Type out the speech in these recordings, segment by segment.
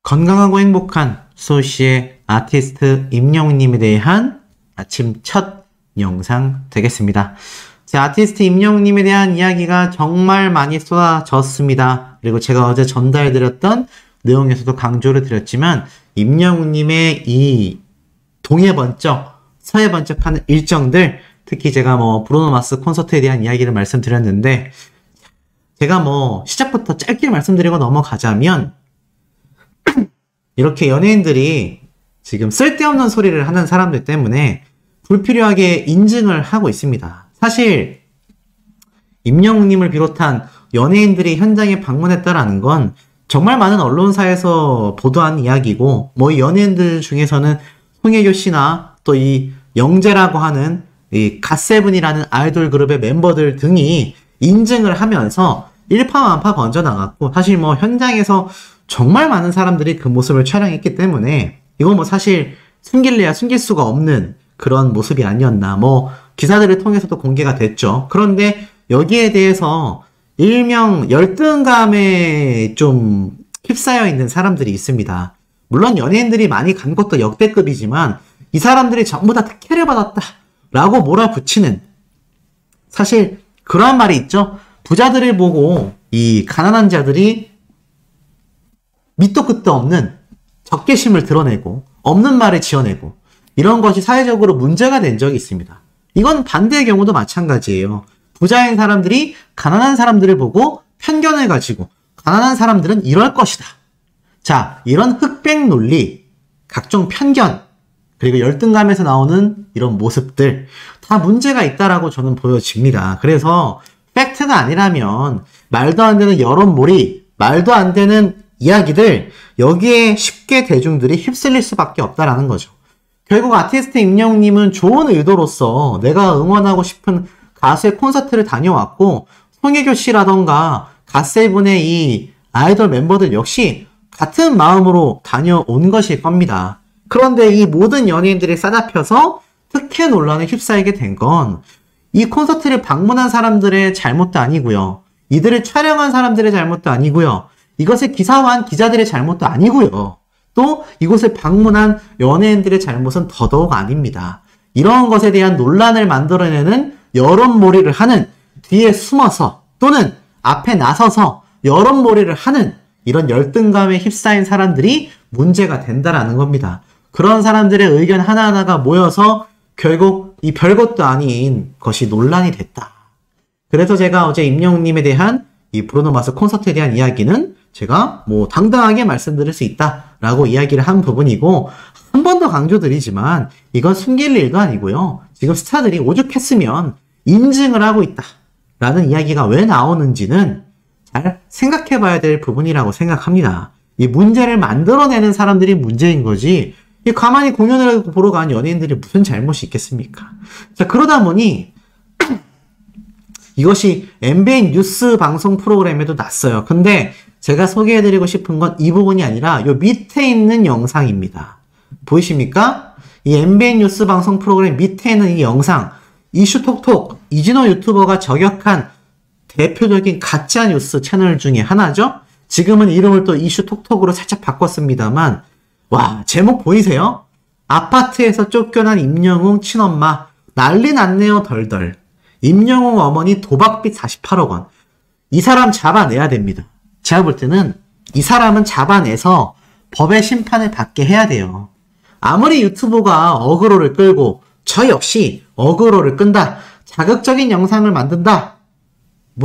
건강하고 행복한 수호씨의 아티스트 임영웅님에 대한 아침 첫 영상 되겠습니다. 제 아티스트 임영웅님에 대한 이야기가 정말 많이 쏟아졌습니다. 그리고 제가 어제 전달해드렸던 내용에서도 강조를 드렸지만 임영웅님의 이 동해 번쩍, 서해 번쩍하는 일정들, 특히 제가 브루노 마스 콘서트에 대한 이야기를 말씀드렸는데, 제가 시작부터 짧게 말씀드리고 넘어가자면, 이렇게 연예인들이 지금 쓸데없는 소리를 하는 사람들 때문에 불필요하게 인증을 하고 있습니다. 사실 임영웅님을 비롯한 연예인들이 현장에 방문했다라는 건 정말 많은 언론사에서 보도한 이야기고, 이 연예인들 중에서는 송혜교 씨나 또 이 영재라고 하는 이 갓세븐이라는 아이돌 그룹의 멤버들 등이 인증을 하면서 일파만파 번져나갔고, 사실 현장에서 정말 많은 사람들이 그 모습을 촬영했기 때문에 이건 사실 숨길래야 숨길 수가 없는 그런 모습이 아니었나, 기사들을 통해서도 공개가 됐죠. 그런데 여기에 대해서 일명 열등감에 좀 휩싸여 있는 사람들이 있습니다. 물론 연예인들이 많이 간 것도 역대급이지만 이 사람들이 전부 다 특혜를 받았다 라고 몰아붙이는, 사실 그런 말이 있죠. 부자들을 보고 이 가난한 자들이 밑도 끝도 없는 적개심을 드러내고 없는 말을 지어내고, 이런 것이 사회적으로 문제가 된 적이 있습니다. 이건 반대의 경우도 마찬가지예요. 부자인 사람들이 가난한 사람들을 보고 편견을 가지고 가난한 사람들은 이럴 것이다. 자, 이런 흑백 논리, 각종 편견, 그리고 열등감에서 나오는 이런 모습들 다 문제가 있다라고 저는 보여집니다. 그래서 팩트가 아니라면 말도 안 되는 여론몰이, 말도 안 되는 이야기들, 여기에 쉽게 대중들이 휩쓸릴 수밖에 없다라는 거죠. 결국 아티스트 임영웅님은 좋은 의도로서 내가 응원하고 싶은 가수의 콘서트를 다녀왔고, 송혜교 씨라던가 갓세븐의 이 아이돌 멤버들 역시 같은 마음으로 다녀온 것일 겁니다. 그런데 이 모든 연예인들이 싸잡혀서 특혜 논란에 휩싸이게 된 건 이 콘서트를 방문한 사람들의 잘못도 아니고요, 이들을 촬영한 사람들의 잘못도 아니고요, 이것을 기사화한 기자들의 잘못도 아니고요, 또 이곳을 방문한 연예인들의 잘못은 더더욱 아닙니다. 이런 것에 대한 논란을 만들어내는 여론몰이를 하는, 뒤에 숨어서 또는 앞에 나서서 여론몰이를 하는 이런 열등감에 휩싸인 사람들이 문제가 된다라는 겁니다. 그런 사람들의 의견 하나하나가 모여서 결국 이 별것도 아닌 것이 논란이 됐다. 그래서 제가 어제 임영웅님에 대한 이 브루노 마스 콘서트에 대한 이야기는 제가 당당하게 말씀드릴 수 있다라고 이야기를 한 부분이고, 한 번 더 강조드리지만 이건 숨길 일도 아니고요, 지금 스타들이 오죽했으면 인증을 하고 있다라는 이야기가 왜 나오는지는 잘 생각해 봐야 될 부분이라고 생각합니다. 이 문제를 만들어내는 사람들이 문제인 거지, 가만히 공연을 보러 간 연예인들이 무슨 잘못이 있겠습니까? 자, 그러다 보니 이것이 MBN 뉴스 방송 프로그램에도 났어요. 근데 제가 소개해드리고 싶은 건 이 부분이 아니라 요 밑에 있는 영상입니다. 보이십니까? 이 MBN 뉴스 방송 프로그램 밑에 있는 이 영상, 이슈톡톡, 이진호 유튜버가 저격한 대표적인 가짜 뉴스 채널 중에 하나죠. 지금은 이름을 또 이슈톡톡으로 살짝 바꿨습니다만, 와, 제목 보이세요? 아파트에서 쫓겨난 임영웅 친엄마 난리 났네요 덜덜. 임영웅 어머니 도박빚 48억 원. 이 사람 잡아내야 됩니다. 제가 볼 때는 이 사람은 잡아내서 법의 심판을 받게 해야 돼요. 아무리 유튜버가 어그로를 끌고 저 역시 어그로를 끈다, 자극적인 영상을 만든다,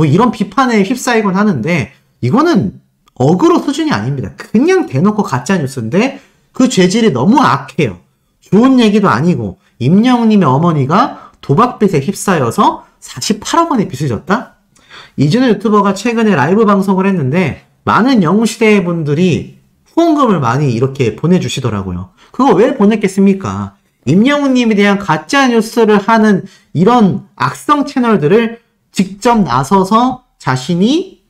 이런 비판에 휩싸이곤 하는데, 이거는 어그로 수준이 아닙니다. 그냥 대놓고 가짜 뉴스인데 그 죄질이 너무 악해요. 좋은 얘기도 아니고, 임영웅님의 어머니가 도박빚에 휩싸여서 48억 원의 빚을 졌다? 이진호 유튜버가 최근에 라이브 방송을 했는데 많은 영웅시대 분들이 후원금을 많이 이렇게 보내주시더라고요. 그거 왜 보냈겠습니까? 임영웅님에 대한 가짜뉴스를 하는 이런 악성 채널들을 직접 나서서 자신이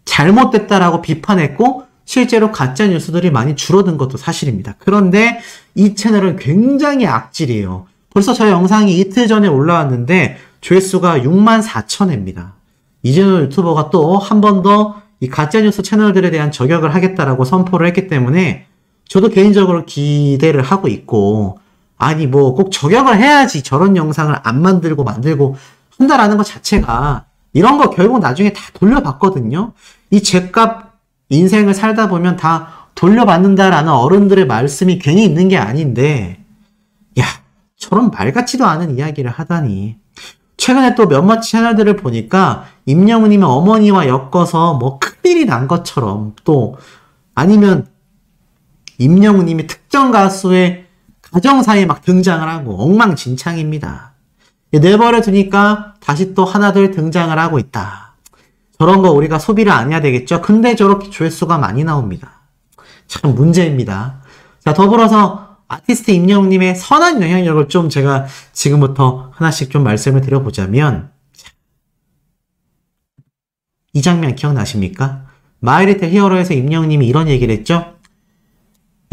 잘못됐다라고 비판했고, 실제로 가짜뉴스들이 많이 줄어든 것도 사실입니다. 그런데 이 채널은 굉장히 악질이에요. 벌써 저 영상이 이틀 전에 올라왔는데 조회수가 64,000회입니다. 이진호 유튜버가 또 한 번 더 이 가짜뉴스 채널들에 대한 저격을 하겠다라고 선포를 했기 때문에 저도 개인적으로 기대를 하고 있고, 아니 뭐 꼭 저격을 해야지 저런 영상을 안 만들고 한다라는 것 자체가, 이런 거 결국 나중에 다 돌려받거든요. 이 죗값 인생을 살다 보면 다 돌려받는다라는 어른들의 말씀이 괜히 있는 게 아닌데, 야, 저런 말 같지도 않은 이야기를 하다니. 최근에 또 몇몇 채널들을 보니까 임영웅님의 어머니와 엮어서 뭐 큰일이 난 것처럼, 또 아니면 임영웅님이 특정 가수의 가정사에 막 등장을 하고 엉망진창입니다. 내버려 두니까 다시 또 하나둘 등장을 하고 있다. 저런 거 우리가 소비를 안 해야 되겠죠? 근데 저렇게 조회수가 많이 나옵니다. 참 문제입니다. 자, 더불어서 아티스트 임영웅님의 선한 영향력을 좀 제가 지금부터 하나씩 좀 말씀을 드려보자면, 이 장면 기억나십니까? 마이리틀 히어로에서 임영웅님이 이런 얘기를 했죠.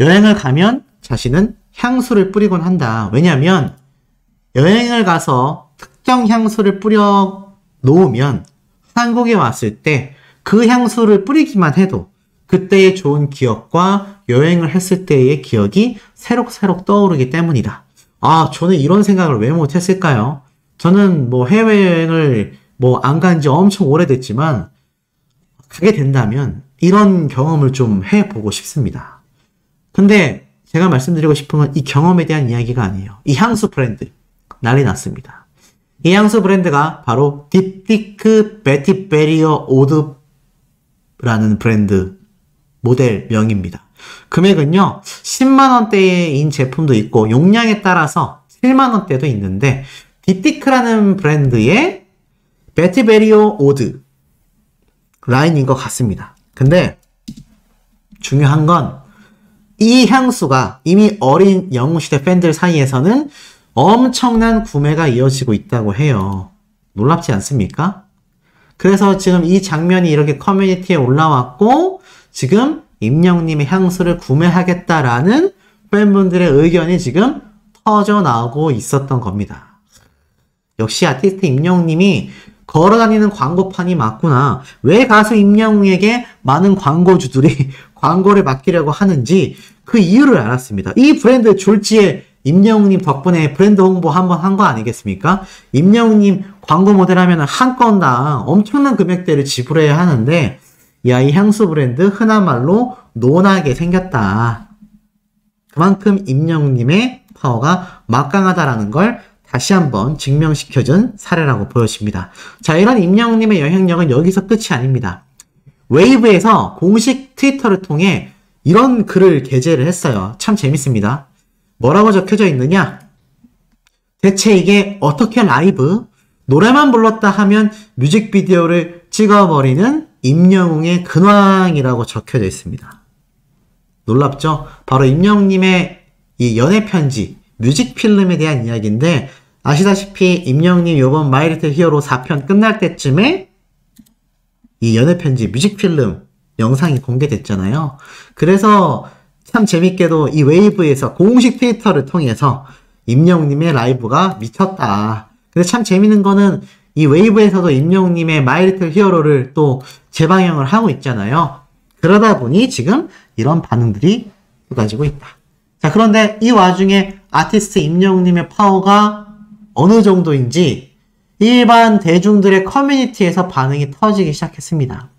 여행을 가면 자신은 향수를 뿌리곤 한다. 왜냐면 여행을 가서 특정 향수를 뿌려 놓으면 한국에 왔을 때 그 향수를 뿌리기만 해도 그때의 좋은 기억과 여행을 했을 때의 기억이 새록새록 떠오르기 때문이다. 아, 저는 이런 생각을 왜 못했을까요? 저는 뭐 해외여행을 뭐 안 간 지 엄청 오래됐지만 가게 된다면 이런 경험을 좀 해보고 싶습니다. 근데 제가 말씀드리고 싶은 건 이 경험에 대한 이야기가 아니에요. 이 향수 브랜드 난리 났습니다. 이 향수 브랜드가 바로 딥티크 베티베리어 오드라는 브랜드 모델명입니다. 금액은요 10만원대인 제품도 있고 용량에 따라서 7만원대도 있는데, 딥티크라는 브랜드의 베티베리어 오드 라인인 것 같습니다. 근데 중요한 건 이 향수가 이미 어린 영웅시대 팬들 사이에서는 엄청난 구매가 이어지고 있다고 해요. 놀랍지 않습니까? 그래서 지금 이 장면이 이렇게 커뮤니티에 올라왔고, 지금 임영웅님의 향수를 구매하겠다라는 팬분들의 의견이 지금 터져 나오고 있었던 겁니다. 역시 아티스트 임영웅님이 걸어다니는 광고판이 맞구나. 왜 가수 임영웅에게 많은 광고주들이 광고를 맡기려고 하는지 그 이유를 알았습니다. 이 브랜드 졸지에 임영웅님 덕분에 브랜드 홍보 한번 한 거 아니겠습니까? 임영웅님 광고 모델 하면 한 건당 엄청난 금액대를 지불해야 하는데, 야, 이 향수 브랜드 흔한 말로 논하게 생겼다. 그만큼 임영웅님의 파워가 막강하다라는 걸 다시 한번 증명시켜준 사례라고 보여집니다. 자, 이런 임영웅님의 영향력은 여기서 끝이 아닙니다. 웨이브에서 공식 트위터를 통해 이런 글을 게재를 했어요. 참 재밌습니다. 뭐라고 적혀져 있느냐? 대체 이게 어떻게 라이브? 노래만 불렀다 하면 뮤직비디오를 찍어버리는 임영웅의 근황이라고 적혀져 있습니다. 놀랍죠? 바로 임영웅님의 이 연애편지, 뮤직필름에 대한 이야기인데, 아시다시피 임영웅님 요번 마이리틀 히어로 4편 끝날 때쯤에 이 연애편지 뮤직필름 영상이 공개됐잖아요. 그래서 참 재밌게도 이 웨이브에서 공식 트위터를 통해서 임영웅님의 라이브가 미쳤다. 근데 참 재밌는 거는 이 웨이브에서도 임영웅님의 마이리틀 히어로를 또 재방영을 하고 있잖아요. 그러다 보니 지금 이런 반응들이 쏟아지고 있다. 자, 그런데 이 와중에 아티스트 임영웅님의 파워가 어느 정도인지 일반 대중들의 커뮤니티에서 반응이 터지기 시작했습니다.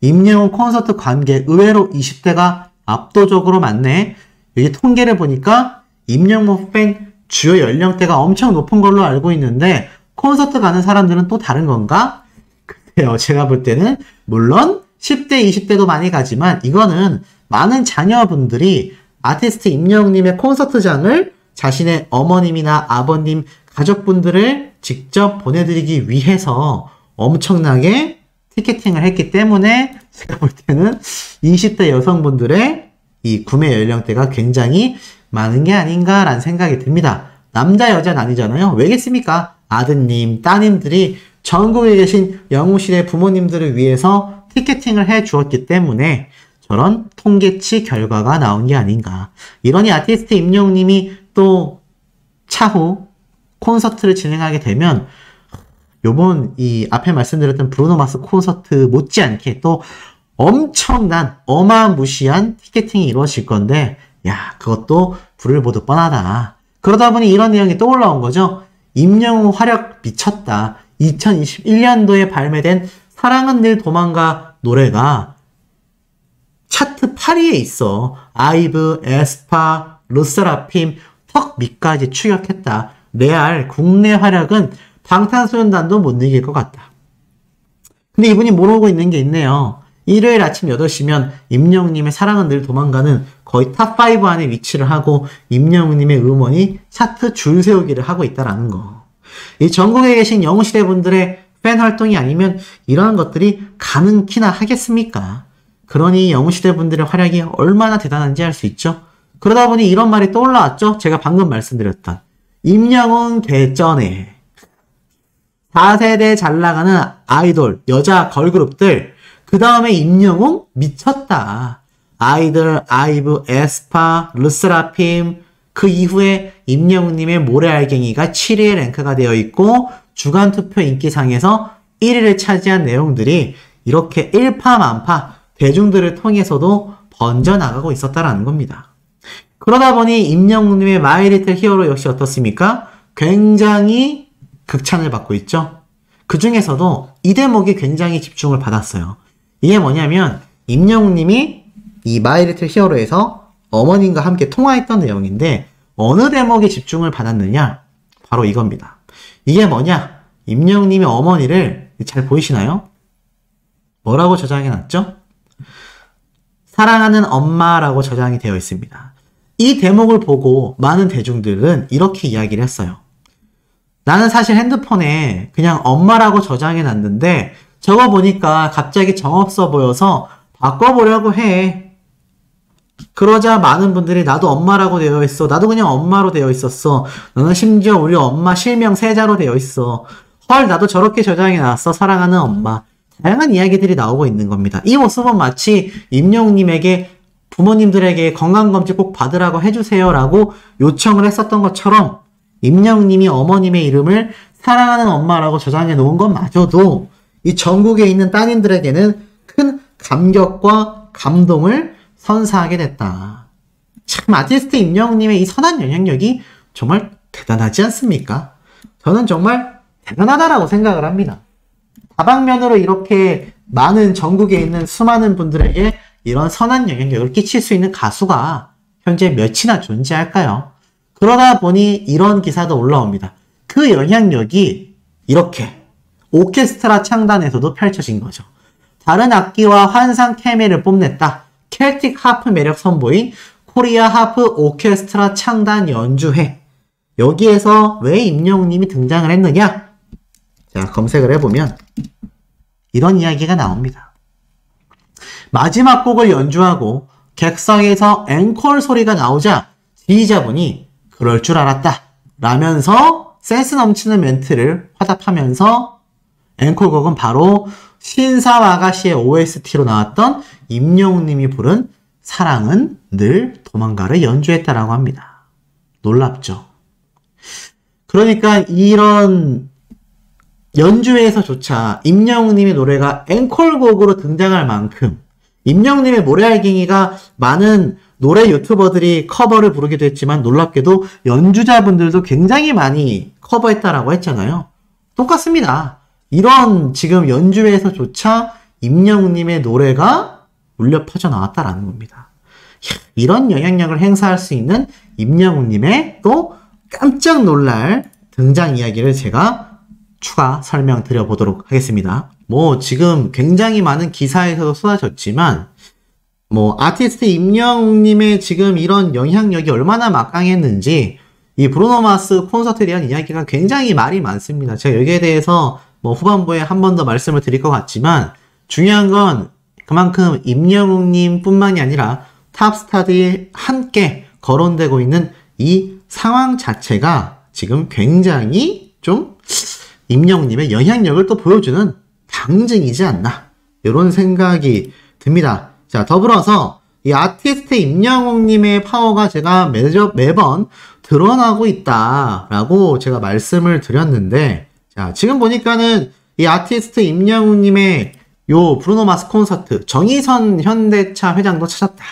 임영웅 콘서트 관객 의외로 20대가 압도적으로 많네. 여기 통계를 보니까 임영웅 팬 주요 연령대가 엄청 높은 걸로 알고 있는데, 콘서트 가는 사람들은 또 다른 건가? 글쎄요, 제가 볼 때는 물론 10대, 20대도 많이 가지만 이거는 많은 자녀분들이 아티스트 임영웅님의 콘서트장을 자신의 어머님이나 아버님, 가족분들을 직접 보내드리기 위해서 엄청나게 티켓팅을 했기 때문에 제가 볼 때는 20대 여성분들의 이 구매 연령대가 굉장히 많은 게 아닌가라는 생각이 듭니다. 남자, 여자는 아니잖아요. 왜겠습니까? 아드님, 따님들이 전국에 계신 영웅시대 부모님들을 위해서 티켓팅을 해 주었기 때문에 저런 통계치 결과가 나온 게 아닌가. 이러니 아티스트 임영웅님이 또 차후 콘서트를 진행하게 되면 요번 이 앞에 말씀드렸던 브루노 마스 콘서트 못지않게 또 엄청난 어마무시한 티켓팅이 이루어질 건데, 야, 그것도 불을 보듯 뻔하다. 그러다 보니 이런 내용이 또 올라온 거죠. 임영웅 화력 미쳤다. 2021년도에 발매된 사랑은 늘 도망가 노래가 차트 8위에 있어. 아이브, 에스파, 르세라핌, 턱 밑까지 추격했다. 레알 국내 활약은 방탄소년단도 못 이길 것 같다. 근데 이분이 모르고 있는 게 있네요. 일요일 아침 8시면 임영웅님의 사랑은 늘 도망가는 거의 탑5 안에 위치를 하고 임영웅님의 음원이 차트 줄 세우기를 하고 있다라는 거. 이 전국에 계신 영웅시대 분들의 팬 활동이 아니면 이러한 것들이 가능키나 하겠습니까? 그러니 영웅시대 분들의 활약이 얼마나 대단한지 알 수 있죠. 그러다 보니 이런 말이 또 올라왔죠. 제가 방금 말씀드렸던 임영웅 개쩌네. 4세대 잘 나가는 아이돌 여자 걸그룹들, 그 다음에 임영웅 미쳤다. 아이들, 아이브, 에스파, 르세라핌, 그 이후에 임영웅님의 모래알갱이가 7위에 랭크가 되어 있고 주간투표 인기상에서 1위를 차지한 내용들이 이렇게 일파만파 대중들을 통해서도 번져나가고 있었다라는 겁니다. 그러다 보니 임영웅님의 마이리틀 히어로 역시 어떻습니까? 굉장히 극찬을 받고 있죠. 그 중에서도 이 대목이 굉장히 집중을 받았어요. 이게 뭐냐면 임영웅님이 이 마이리틀 히어로에서 어머님과 함께 통화했던 내용인데 어느 대목에 집중을 받았느냐? 바로 이겁니다. 이게 뭐냐? 임영웅님이 어머니를 잘 보이시나요? 뭐라고 저장해놨죠? 사랑하는 엄마라고 저장이 되어 있습니다. 이 대목을 보고 많은 대중들은 이렇게 이야기를 했어요. 나는 사실 핸드폰에 그냥 엄마라고 저장해놨는데 저거 보니까 갑자기 정없어 보여서 바꿔보려고 해. 그러자 많은 분들이 나도 엄마라고 되어 있어. 나도 그냥 엄마로 되어 있었어. 너는 심지어 우리 엄마 실명 세자로 되어 있어. 헐, 나도 저렇게 저장해놨어. 사랑하는 엄마. 다양한 이야기들이 나오고 있는 겁니다. 이 모습은 마치 임영웅님에게 부모님들에게 건강검진 꼭 받으라고 해주세요 라고 요청을 했었던 것처럼 임영웅님이 어머님의 이름을 사랑하는 엄마라고 저장해 놓은 것마저도 이 전국에 있는 따님들에게는 큰 감격과 감동을 선사하게 됐다. 참 아티스트 임영웅님의 이 선한 영향력이 정말 대단하지 않습니까? 저는 정말 대단하다라고 생각을 합니다. 다방면으로 이렇게 많은 전국에 있는 수많은 분들에게 이런 선한 영향력을 끼칠 수 있는 가수가 현재 몇이나 존재할까요? 그러다 보니 이런 기사도 올라옵니다. 그 영향력이 이렇게 오케스트라 창단에서도 펼쳐진 거죠. 다른 악기와 환상 케미를 뽐냈다. 켈틱 하프 매력 선보인 코리아 하프 오케스트라 창단 연주회. 여기에서 왜 임영웅님이 등장을 했느냐? 자, 검색을 해보면 이런 이야기가 나옵니다. 마지막 곡을 연주하고 객석에서 앵콜 소리가 나오자 지휘자분이 그럴 줄 알았다 라면서 센스 넘치는 멘트를 화답하면서 앵콜곡은 바로 신사와 아가씨의 OST로 나왔던 임영웅님이 부른 사랑은 늘 도망가를 연주했다라고 합니다. 놀랍죠? 그러니까 이런 연주회에서조차 임영웅님의 노래가 앵콜곡으로 등장할 만큼 임영웅님의 모래알갱이가 많은 노래 유튜버들이 커버를 부르기도 했지만 놀랍게도 연주자분들도 굉장히 많이 커버했다라고 했잖아요. 똑같습니다. 이런 지금 연주회에서조차 임영웅님의 노래가 울려 퍼져 나왔다라는 겁니다. 이런 영향력을 행사할 수 있는 임영웅님의 또 깜짝 놀랄 등장 이야기를 제가 추가 설명드려 보도록 하겠습니다. 뭐 지금 굉장히 많은 기사에서도 쏟아졌지만 뭐 아티스트 임영웅님의 지금 이런 영향력이 얼마나 막강했는지 이 브루노 마스 콘서트에 대한 이야기가 굉장히 말이 많습니다. 제가 여기에 대해서 뭐 후반부에 한 번 더 말씀을 드릴 것 같지만 중요한 건 그만큼 임영웅님 뿐만이 아니라 탑스타들이 함께 거론되고 있는 이 상황 자체가 지금 굉장히 좀 임영웅님의 영향력을 또 보여주는 방증이지 않나 이런 생각이 듭니다. 자, 더불어서 이 아티스트 임영웅님의 파워가 제가 매번 드러나고 있다라고 제가 말씀을 드렸는데 자, 지금 보니까는 이 아티스트 임영웅님의 요 브루노 마스 콘서트 정의선 현대차 회장도 찾았다.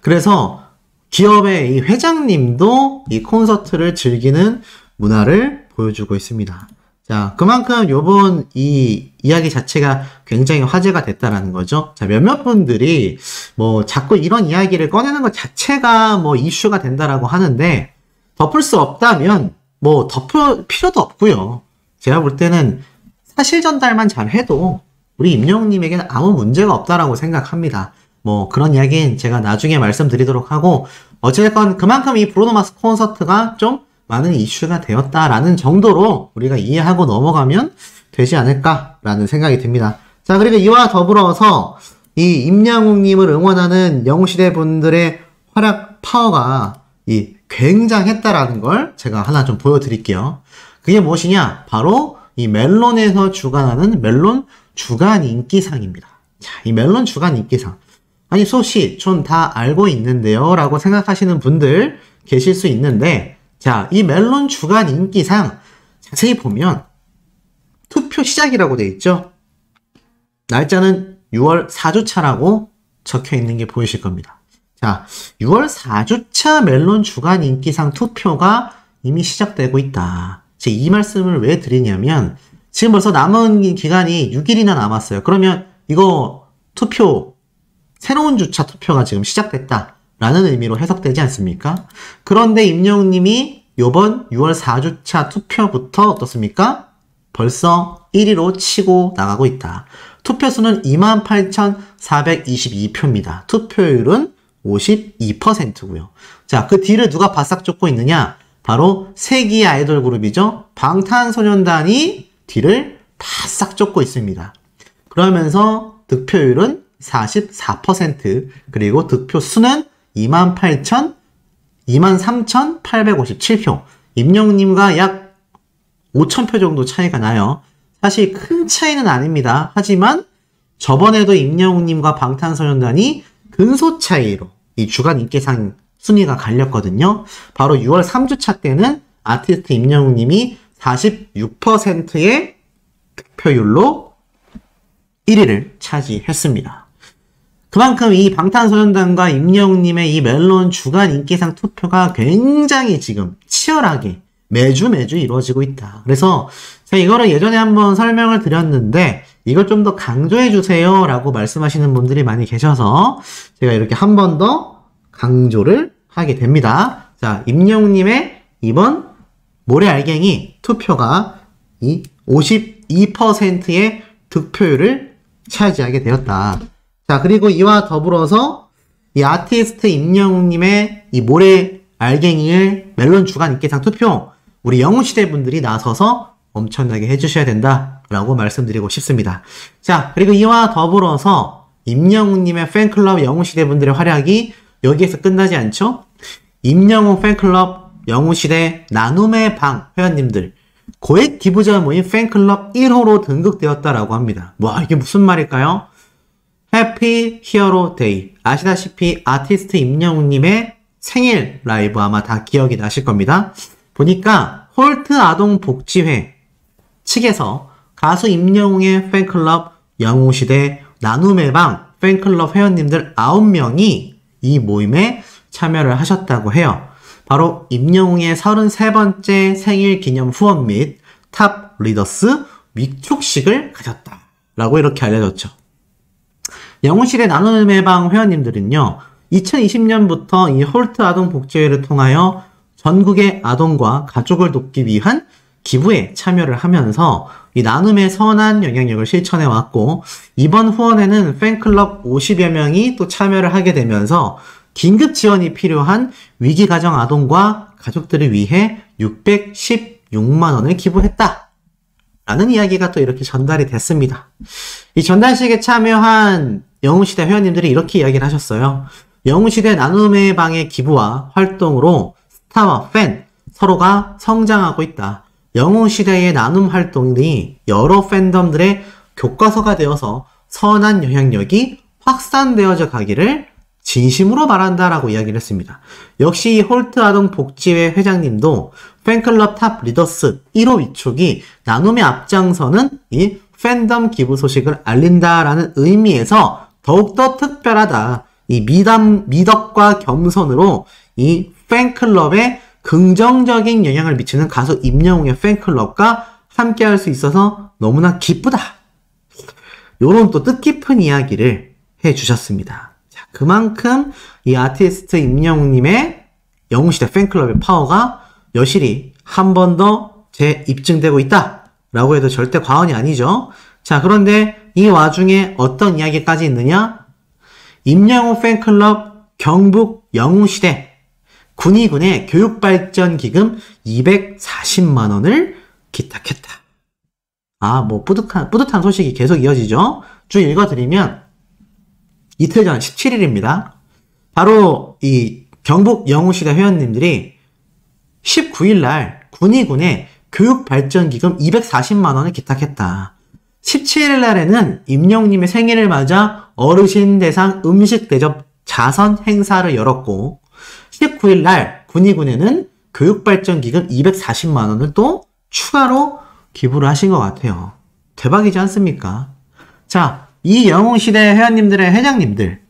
그래서 기업의 이 회장님도 이 콘서트를 즐기는 문화를 보여주고 있습니다. 자, 그만큼 요번 이 이야기 자체가 굉장히 화제가 됐다라는 거죠. 자, 몇몇 분들이 뭐 자꾸 이런 이야기를 꺼내는 것 자체가 뭐 이슈가 된다라고 하는데 덮을 수 없다면 뭐 덮을 필요도 없고요. 제가 볼 때는 사실 전달만 잘 해도 우리 임영웅님에게는 아무 문제가 없다라고 생각합니다. 뭐 그런 이야기는 제가 나중에 말씀드리도록 하고 어쨌건 그만큼 이 브루노 마스 콘서트가 좀 많은 이슈가 되었다라는 정도로 우리가 이해하고 넘어가면 되지 않을까라는 생각이 듭니다. 자, 그리고 이와 더불어서 이 임영웅님을 응원하는 영웅시대 분들의 활약 파워가 이 굉장했다라는 걸 제가 하나 좀 보여드릴게요. 그게 무엇이냐? 바로 이 멜론에서 주관하는 멜론 주간 인기상입니다. 자, 이 멜론 주간 인기상. 아니, 소씨, 전 다 알고 있는데요. 라고 생각하시는 분들 계실 수 있는데, 자, 이 멜론 주간 인기상 자세히 보면 투표 시작이라고 되어 있죠? 날짜는 6월 4주차라고 적혀 있는 게 보이실 겁니다. 자, 6월 4주차 멜론 주간 인기상 투표가 이미 시작되고 있다. 제가 이 말씀을 왜 드리냐면 지금 벌써 남은 기간이 6일이나 남았어요. 그러면 이거 투표, 새로운 주차 투표가 지금 시작됐다라는 의미로 해석되지 않습니까? 그런데 임영웅님이 요번 6월 4주차 투표부터 어떻습니까? 벌써 1위로 치고 나가고 있다. 투표수는 28,422표입니다. 투표율은 52%고요. 자, 그 뒤를 누가 바싹 쫓고 있느냐? 바로 세기 아이돌 그룹이죠. 방탄소년단이 뒤를 바싹 쫓고 있습니다. 그러면서 득표율은 44%, 그리고 득표수는 23,857표. 임영웅님과 약 5,000표 정도 차이가 나요. 사실 큰 차이는 아닙니다. 하지만 저번에도 임영웅님과 방탄소년단이 근소 차이로 이 주간 인기상 순위가 갈렸거든요. 바로 6월 3주차 때는 아티스트 임영웅님이 46%의 득표율로 1위를 차지했습니다. 그만큼 이 방탄소년단과 임영웅님의 이 멜론 주간 인기상 투표가 굉장히 지금 치열하게 매주 이루어지고 있다. 그래서 제가 이거를 예전에 한번 설명을 드렸는데 이걸 좀 더 강조해 주세요 라고 말씀하시는 분들이 많이 계셔서 제가 이렇게 한 번 더 강조를 하게 됩니다. 자, 임영웅님의 이번 모래알갱이 투표가 이 52%의 득표율을 차지하게 되었다. 자, 그리고 이와 더불어서 이 아티스트 임영웅님의 이 모래알갱이의 멜론 주간 인기상 투표 우리 영웅시대 분들이 나서서 엄청나게 해주셔야 된다라고 말씀드리고 싶습니다. 자, 그리고 이와 더불어서 임영웅님의 팬클럽 영웅시대 분들의 활약이 여기에서 끝나지 않죠? 임영웅 팬클럽 영웅시대 나눔의 방 회원님들 고액 기부자 모임 팬클럽 1호로 등극되었다라고 합니다. 와, 이게 무슨 말일까요? 해피 히어로 데이. 아시다시피 아티스트 임영웅님의 생일 라이브 아마 다 기억이 나실 겁니다. 보니까 홀트 아동복지회 측에서 가수 임영웅의 팬클럽 영웅시대 나눔의 방 팬클럽 회원님들 9명이 이 모임에 참여를 하셨다고 해요. 바로 임영웅의 33번째 생일 기념 후원 및 탑 리더스 위촉식을 가졌다라고 이렇게 알려졌죠. 영웅시대 나눔의 방 회원님들은요, 2020년부터 이 홀트 아동복지회를 통하여 전국의 아동과 가족을 돕기 위한 기부에 참여를 하면서 이 나눔의 선한 영향력을 실천해 왔고, 이번 후원에는 팬클럽 50여 명이 또 참여를 하게 되면서 긴급 지원이 필요한 위기 가정 아동과 가족들을 위해 616만 원을 기부했다 라는 이야기가 또 이렇게 전달이 됐습니다. 이 전달식에 참여한 영웅시대 회원님들이 이렇게 이야기를 하셨어요. 영웅시대 나눔의 방의 기부와 활동으로 스타와 팬 서로가 성장하고 있다. 영웅시대의 나눔 활동이 여러 팬덤들의 교과서가 되어서 선한 영향력이 확산되어져 가기를 진심으로 말한다라고 이야기를 했습니다. 역시 이 홀트 아동복지회 회장님도 팬클럽 탑 리더스 1호 위촉이 나눔의 앞장서는 이 팬덤 기부 소식을 알린다라는 의미에서 더욱더 특별하다. 이 미덕과 겸손으로 이 팬클럽에 긍정적인 영향을 미치는 가수 임영웅의 팬클럽과 함께 할 수 있어서 너무나 기쁘다. 요런 또 뜻깊은 이야기를 해주셨습니다. 자, 그만큼 이 아티스트 임영웅님의 영웅시대 팬클럽의 파워가 여실히 한 번 더 재입증되고 있다 라고 해도 절대 과언이 아니죠. 자, 그런데 이 와중에 어떤 이야기까지 있느냐? 임영웅 팬클럽 경북 영웅시대 군의군의 교육발전기금 240만원을 기탁했다. 아, 뭐 뿌듯한 소식이 계속 이어지죠. 쭉 읽어드리면 이틀 전 17일입니다. 바로 이 경북 영웅시대 회원님들이 19일 날 군의군의 교육발전기금 240만원을 기탁했다. 17일 날에는 임영웅님의 생일을 맞아 어르신 대상 음식 대접 자선 행사를 열었고 19일 날 군의군에는 교육발전기금 240만원을 또 추가로 기부를 하신 것 같아요. 대박이지 않습니까? 자, 이 영웅시대 회원님들의 회장님들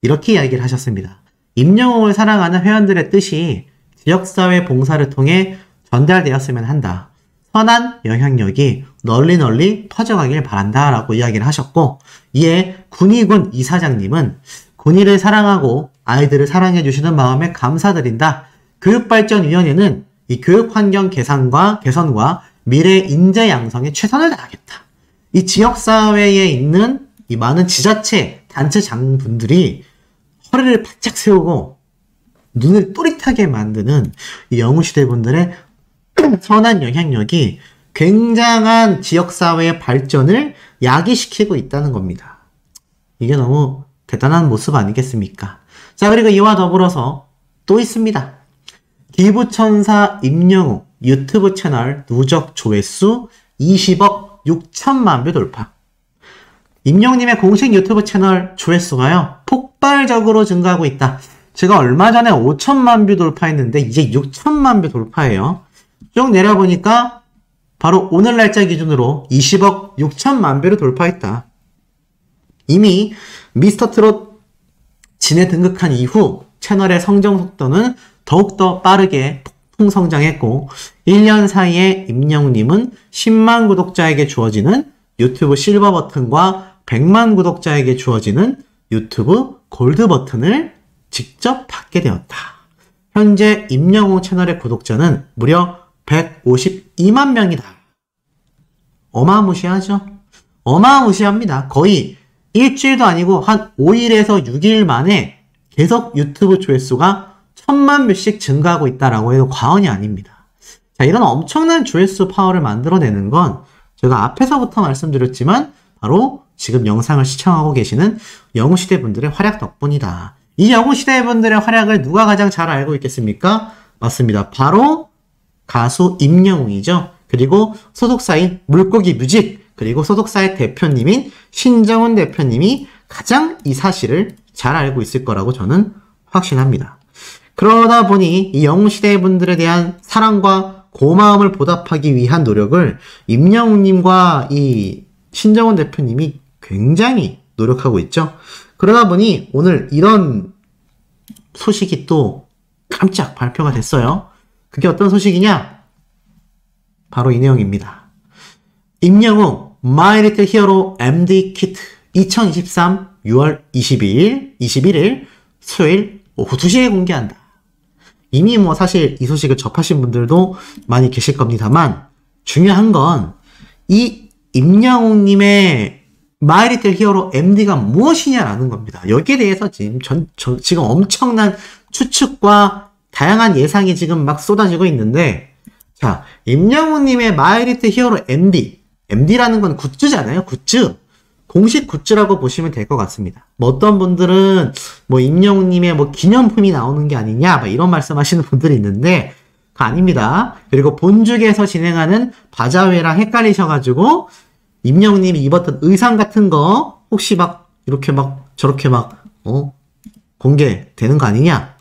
이렇게 이야기를 하셨습니다. 임영웅을 사랑하는 회원들의 뜻이 지역사회 봉사를 통해 전달되었으면 한다. 선한 영향력이 널리 퍼져가길 바란다 라고 이야기를 하셨고, 이에 군의군 이사장님은 군의를 사랑하고 아이들을 사랑해 주시는 마음에 감사드린다. 교육발전위원회는 이 교육환경 개선과 미래 인재 양성에 최선을 다하겠다. 이 지역사회에 있는 이 많은 지자체, 단체장분들이 허리를 바짝 세우고 눈을 또릿하게 만드는 이 영웅시대 분들의 선한 영향력이 굉장한 지역사회의 발전을 야기시키고 있다는 겁니다. 이게 너무 대단한 모습 아니겠습니까? 자, 그리고 이와 더불어서 또 있습니다. 기부천사 임영웅 유튜브 채널 누적 조회수 20억 6천만 뷰 돌파. 임영웅님의 공식 유튜브 채널 조회수가요, 폭발적으로 증가하고 있다. 제가 얼마 전에 5천만 뷰 돌파했는데 이제 6천만 뷰 돌파해요. 쭉 내려보니까 바로 오늘 날짜 기준으로 20억 6천만 뷰를 돌파했다. 이미 미스터트롯 진에 등극한 이후 채널의 성장 속도는 더욱더 빠르게 폭풍 성장했고 1년 사이에 임영웅님은 10만 구독자에게 주어지는 유튜브 실버 버튼과 100만 구독자에게 주어지는 유튜브 골드 버튼을 직접 받게 되었다. 현재 임영웅 채널의 구독자는 무려 152만 명이다. 어마무시하죠? 어마무시합니다. 거의 일주일도 아니고 한 5일에서 6일 만에 계속 유튜브 조회수가 1000만 뷰씩 증가하고 있다라고 해도 과언이 아닙니다. 자, 이런 엄청난 조회수 파워를 만들어내는 건 제가 앞에서부터 말씀드렸지만 바로 지금 영상을 시청하고 계시는 영웅시대 분들의 활약 덕분이다. 이 영웅시대 분들의 활약을 누가 가장 잘 알고 있겠습니까? 맞습니다. 바로 가수 임영웅이죠. 그리고 소속사인 물고기 뮤직, 그리고 소속사의 대표님인 신정훈 대표님이 가장 이 사실을 잘 알고 있을 거라고 저는 확신합니다. 그러다 보니 이 영웅시대 분들에 대한 사랑과 고마움을 보답하기 위한 노력을 임영웅님과 이 신정훈 대표님이 굉장히 노력하고 있죠. 그러다 보니 오늘 이런 소식이 또 깜짝 발표가 됐어요. 그게 어떤 소식이냐? 바로 이 내용입니다. 임영웅 My Little Hero MD 키트 2023 6월 21일 수요일 오후 2시에 공개한다. 이미 뭐 사실 이 소식을 접하신 분들도 많이 계실 겁니다만 중요한 건 이 임영웅님의 My Little Hero MD가 무엇이냐라는 겁니다. 여기에 대해서 지금 엄청난 추측과 다양한 예상이 지금 막 쏟아지고 있는데, 자, 임영웅님의 My Little Hero MD라는 건 굿즈잖아요. 굿즈. 공식 굿즈라고 보시면 될 것 같습니다. 뭐 어떤 분들은 뭐 임영웅님의 뭐 기념품이 나오는 게 아니냐, 막 이런 말씀하시는 분들이 있는데, 그거 아닙니다. 그리고 본죽에서 진행하는 바자회랑 헷갈리셔가지고 임영웅님이 입었던 의상 같은 거 혹시 막 이렇게 막 저렇게 막 공개되는 거 아니냐?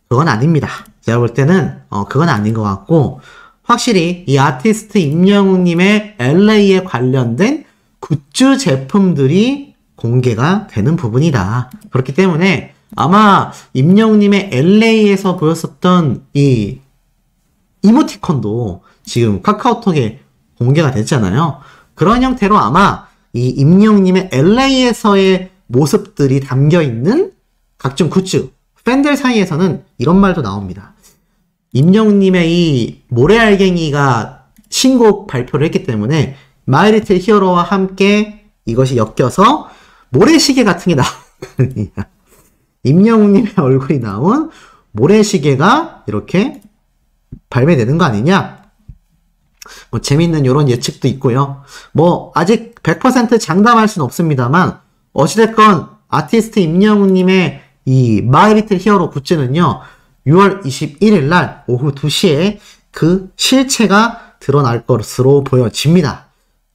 그건 아닙니다. 제가 볼 때는 그건 아닌 것 같고, 확실히 이 아티스트 임영웅님의 LA에 관련된 굿즈 제품들이 공개가 되는 부분이다. 그렇기 때문에 아마 임영웅님의 LA에서 보였었던 이 이모티콘도 지금 카카오톡에 공개가 됐잖아요. 그런 형태로 아마 이 임영웅님의 LA에서의 모습들이 담겨있는 각종 굿즈, 팬들 사이에서는 이런 말도 나옵니다. 임영웅님의 이 모래알갱이가 신곡 발표를 했기 때문에 마이 리틀 히어로와 함께 이것이 엮여서 모래시계 같은 게 나온 거 아니냐. 임영웅님의 얼굴이 나온 모래시계가 이렇게 발매되는 거 아니냐. 뭐 재밌는 이런 예측도 있고요. 뭐 아직 100% 장담할 수는 없습니다만 어찌됐건 아티스트 임영웅님의 이 마이 리틀 히어로 굿즈는요. 6월 21일 날 오후 2시에 그 실체가 드러날 것으로 보여집니다.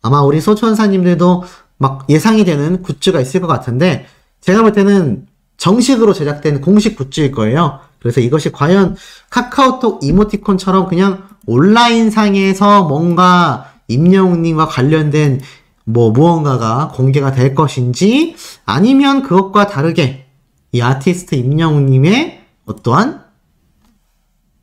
아마 우리 소천사님들도 막 예상이 되는 굿즈가 있을 것 같은데 제가 볼 때는 정식으로 제작된 공식 굿즈일 거예요. 그래서 이것이 과연 카카오톡 이모티콘처럼 그냥 온라인상에서 뭔가 임영웅님과 관련된 뭐 무언가가 공개가 될 것인지 아니면 그것과 다르게 이 아티스트 임영웅님의 어떠한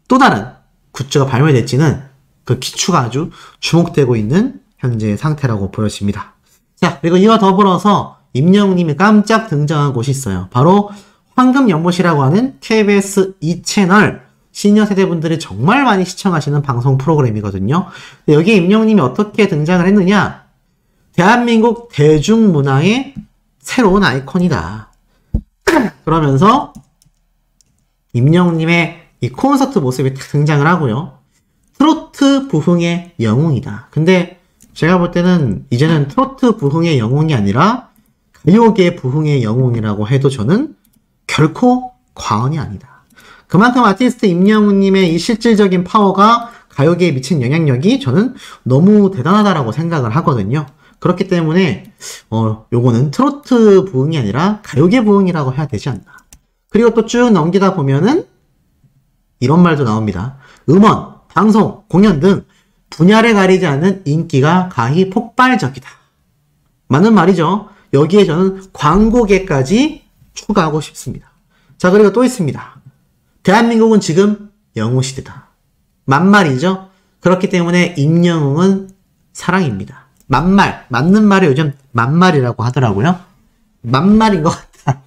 또 다른 굿즈가 발매될지는 그 기추가 아주 주목되고 있는 현재 상태라고 보여집니다. 자, 그리고 이와 더불어서 임영웅님이 깜짝 등장한 곳이 있어요. 바로 황금연못이라고 하는 KBS 2채널 시니어 세대분들이 정말 많이 시청하시는 방송 프로그램이거든요. 여기에 임영웅님이 어떻게 등장을 했느냐? 대한민국 대중문화의 새로운 아이콘이다. 그러면서 임영웅님의 이 콘서트 모습이 딱 등장을 하고요. 트로트 부흥의 영웅이다. 근데 제가 볼 때는 이제는 트로트 부흥의 영웅이 아니라 가요계 부흥의 영웅이라고 해도 저는 결코 과언이 아니다. 그만큼 아티스트 임영웅님의 이 실질적인 파워가 가요계에 미친 영향력이 저는 너무 대단하다라고 생각을 하거든요. 그렇기 때문에 요거는 트로트 부흥이 아니라 가요계 부흥이라고 해야 되지 않나. 그리고 또 쭉 넘기다 보면은 이런 말도 나옵니다. 음원, 방송, 공연 등 분야를 가리지 않는 인기가 가히 폭발적이다. 맞는 말이죠. 여기에 저는 광고계까지 추가하고 싶습니다. 자, 그리고 또 있습니다. 대한민국은 지금 영웅시대다. 만말이죠. 그렇기 때문에 임영웅은 사랑입니다. 만말, 맞는 말을 요즘 만말이라고 하더라고요. 만말인 것 같다.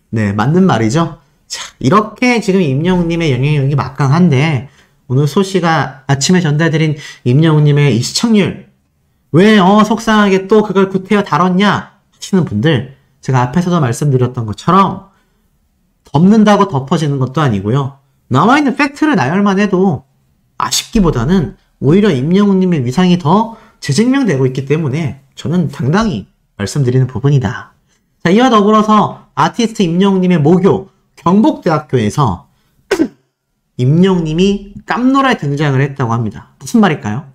네, 맞는 말이죠. 자, 이렇게 지금 임영웅님의 영향력이 막강한데 오늘 소씨가 아침에 전달드린 임영웅님의 이 시청률 왜 속상하게 또 그걸 구태여 다뤘냐 하시는 분들 제가 앞에서도 말씀드렸던 것처럼 덮는다고 덮어지는 것도 아니고요. 나와있는 팩트를 나열만 해도 아쉽기보다는 오히려 임영웅님의 위상이 더 재증명되고 있기 때문에 저는 당당히 말씀드리는 부분이다. 자, 이와 더불어서 아티스트 임영웅님의 모교 경북대학교에서 임영웅님이 깜놀에 등장을 했다고 합니다. 무슨 말일까요?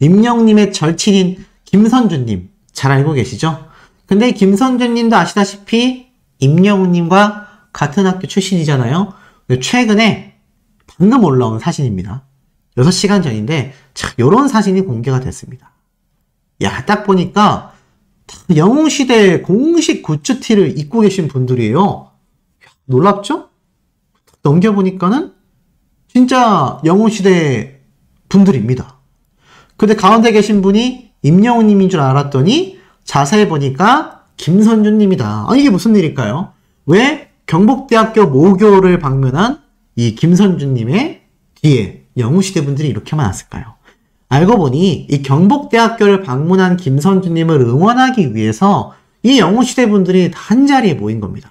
임영웅님의 절친인 김선주님 잘 알고 계시죠? 근데 김선주님도 아시다시피 임영웅님과 같은 학교 출신이잖아요. 최근에 방금 올라온 사진입니다. 6시간 전인데 참 요런 사진이 공개가 됐습니다. 야, 딱 보니까 영웅시대 공식 굿즈티를 입고 계신 분들이에요. 놀랍죠? 넘겨보니까는 진짜 영웅시대 분들입니다. 근데 가운데 계신 분이 임영웅님인 줄 알았더니 자세히 보니까 김선주님이다. 아니, 이게 무슨 일일까요? 왜 경북대학교 모교를 방문한 이 김선주님의 뒤에 영웅시대 분들이 이렇게 많았을까요? 알고 보니 이 경북대학교를 방문한 김선주님을 응원하기 위해서 이 영웅시대 분들이 한자리에 모인 겁니다.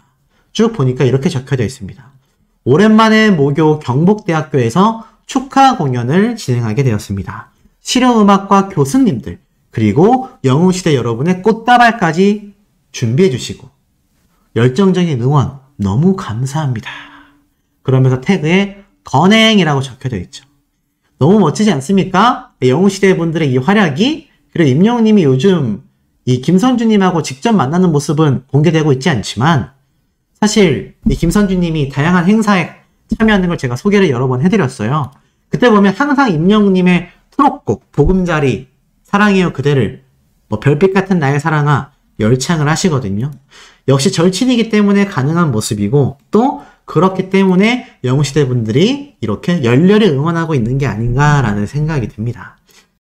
쭉 보니까 이렇게 적혀져 있습니다. 오랜만에 모교 경북대학교에서 축하 공연을 진행하게 되었습니다. 실용음악과 교수님들 그리고 영웅시대 여러분의 꽃다발까지 준비해 주시고 열정적인 응원 너무 감사합니다. 그러면서 태그에 건행이라고 적혀져 있죠. 너무 멋지지 않습니까? 영웅시대 분들의 이 활약이 그리고 임영웅님이 요즘 이 김선주님하고 직접 만나는 모습은 공개되고 있지 않지만 사실 이 김선주님이 다양한 행사에 참여하는 걸 제가 소개를 여러 번 해드렸어요. 그때 보면 항상 임영웅님의 트롯곡, 보금자리, 사랑해요 그대를, 뭐 별빛 같은 나의 사랑아 열창을 하시거든요. 역시 절친이기 때문에 가능한 모습이고, 또 그렇기 때문에 영웅시대 분들이 이렇게 열렬히 응원하고 있는 게 아닌가라는 생각이 듭니다.